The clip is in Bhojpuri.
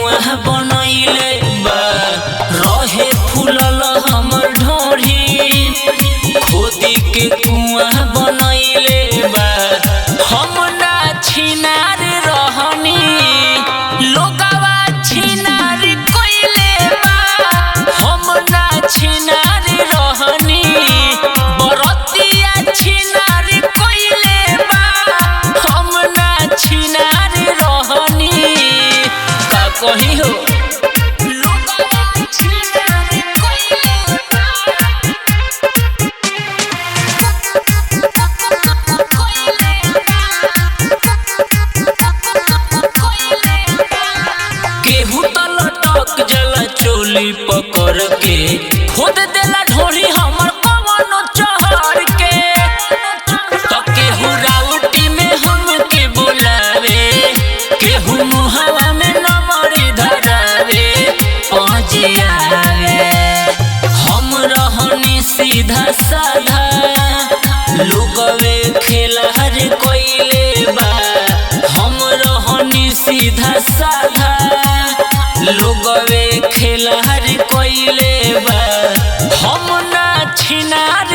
कुआं बनैले बा रहे फूलल हमर ढोरी खोदी के कुआं बनैले बा हम ना छिनार रहनी लोगवा छिनार कइले बा हम ना छिनार रहनी बरतिया छिनार कइले बा हम ना छिनार रहनी का कही हो चोली पकड़ के खोद देला ढोली हमर कवनो चहर के तो केहू राउटी में हमके बुलावे केहू मुहावा में नमरी धरावे पहुंचियावे हम रहनी सीधा साधा लोगवे खेलहर कोइले बा हम रहनी सीधा साधा लोगवे खेलहर कोइले बा हम ना छिनार